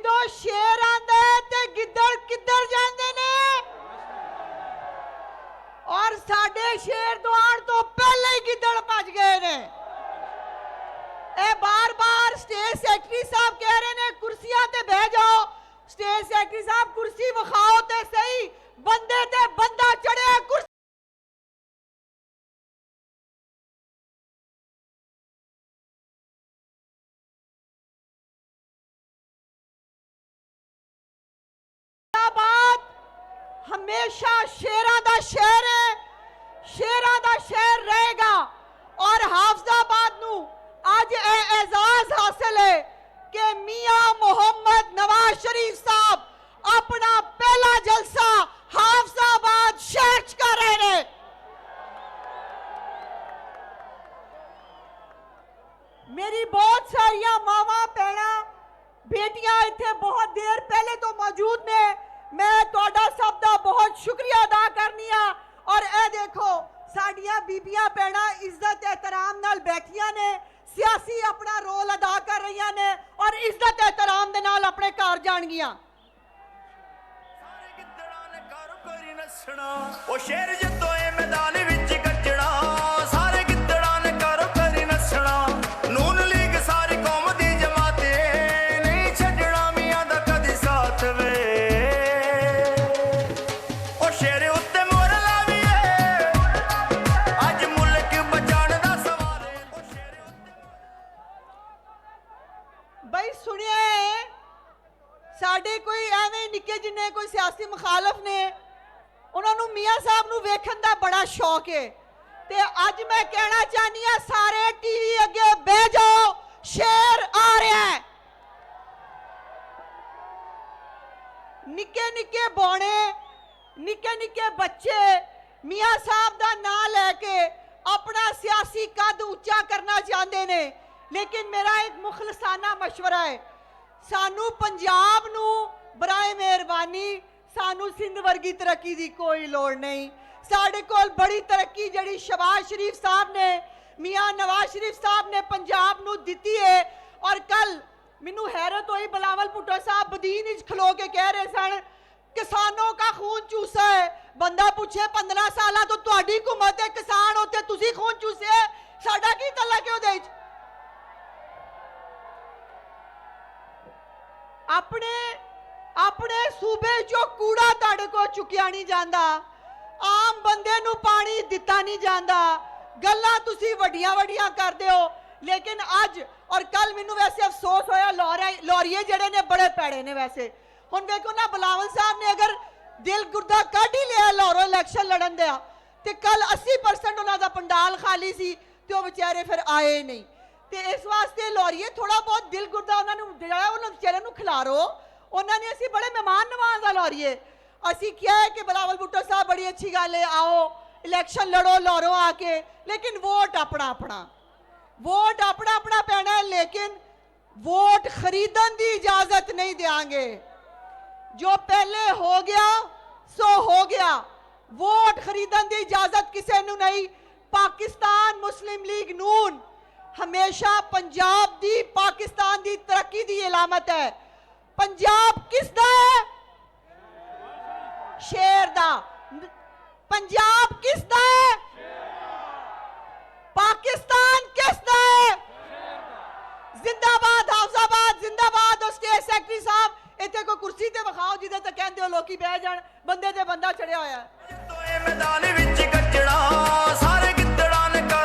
जदों शेर आंदा है ते गिद्दड़ किधर जांदे ने और साडे शेर तो आण तो पहले ही गिद्दड़ भज गए ने। ए बार बार स्टेज सैकटरी साहब कह रहे ने कुर्सियां ते बह जाओ। स्टेज सैकटरी साहब कुर्सी विखाओ ते सही, बंदे ते बंदा चढ़िया कुर्सी हमेशा शेरां दा शहर है, शेरां दा शहर रहेगा। और हाफजाबाद नू आज एजाज हासिल है कि मियां मोहम्मद नवाज शरीफ साहब अपना पहला जलसा हाफजाबाद शहर च कर रहे हैं। मेरी बहुत सारिया मावां भैणां बेटियां इत्थे बहुत देर पहले तो मौजूद ने। मैं तुहाडा सब दा बहुत शुक्रिया अदा करनी आ। और ए देखो साडियां बीबियां भैणां इज्जत एहतराम नाल बैठियां ने, सियासी अपना रोल अदा कर रही ने और इज्जत एहतराम दे नाल अपने घर जाणगियां। सारे गिद्दड़ां ने घर कोई नसना ओ शेर जितोए मैदान विच गजड़ा। सारे गिद्दड़ां ने घर कोई नसना, नून लीग सारी कौम दी जमाते नहीं छड्डना मियां दा कदी साथ वे। ओ शेर उत्ते मोर लावीए अज मुल्क बचाण दा सवाल है। ओ शेर भाई सुनिए साडे कोई एवें निक्के जिन्ने कोई सियासी मुखालफ ने उन्होंने मियां साहब नू वेखण दा बड़ा शौक है। ते अज मैं कहना चाहनी हां सारे टीवी अगे बह जाओ, शेर आ रहा है। निक्के निक्के बौने निक्के निक्के बच्चे मियां साहब दा नाम लैके अपना सियासी कद उच्चा करना चाहते ने। लेकिन मेरा एक मुखलसाना मशवरा है, सानू पंजाब नू बराए मेहरबानी सानू सिंध वर्गी तरक्की की कोई लोड़ नहीं। साढ़े कोल बड़ी तरक्की जड़ी शहबाज शरीफ साहब ने मियां नवाज शरीफ साहब ने पंजाब नू दिती है। और कल मैनू हैरत हुई बिलावल भुट्टो साहब बदीन इच खलो के कह रहे सन किसानों का खून चूसा है। बंदा पूछे 15 साल तो तुहाडी हुकूमत है, किसान होते तुसी खून चूसे, साडा की तलक है उहदे विच। अपने अपने सूबे चो कूड़ा तुहाडे को चुकिया नहीं जाता, आम बंदे नू पानी दिता नहीं जाता, गल्लां तुसी वड्डियां वड्डियां करदे हो। लेकिन अज और कल मैनू वैसे अफसोस होया लौरिए जेडे ने बड़े पैड़े ने। वैसे हुण देखो ना बिलावल साहब ने अगर दिल गुर्दा कढ़ ही लिया लाहौरों इलैक्शन लड़न दिया ते कल 80% उन्हां दा पंडाल खाली सी ते वो बेचारे फिर आए नहीं। ते इस वास्ते लौरिए थोड़ा बहुत दिल गुर्दा उन्होंने दिलाया, उन्होंने बेचारे नू खिलारो। उन्होंने असी बड़े मेहमान नवाज आ लौरिए। असी क्या है कि बिलावल भुट्टो साहब बड़ी अच्छी गल है, आओ इलैक्शन लड़ो लाहौरों आके, लेकिन वोट अपना अपना, वोट अपना अपना पैना है। लेकिन वोट खरीदन की इजाजत नहीं देंगे। जो पहले हो गया सो हो गया, वोट खरीदन की इजाजत किसी नू नहीं। पाकिस्तान मुस्लिम लीग नून हमेशा पंजाब दी पाकिस्तान दी तरक्की दी इलामत है। पंजाब किसदा है? शेर दा। पंजाब किसदा है? पाकिस्तान किसदा है? जिंदाबाद हाफजाबाद जिंदाबाद। और स्टेट सेक्रेटरी साहब इतने कोई कुर्सी ते विखाओ जिदे ते कहंदे हो लोकी बह जाण, बंदे ते बंदा चढ़िया होया है। मैदान विच गजड़ा।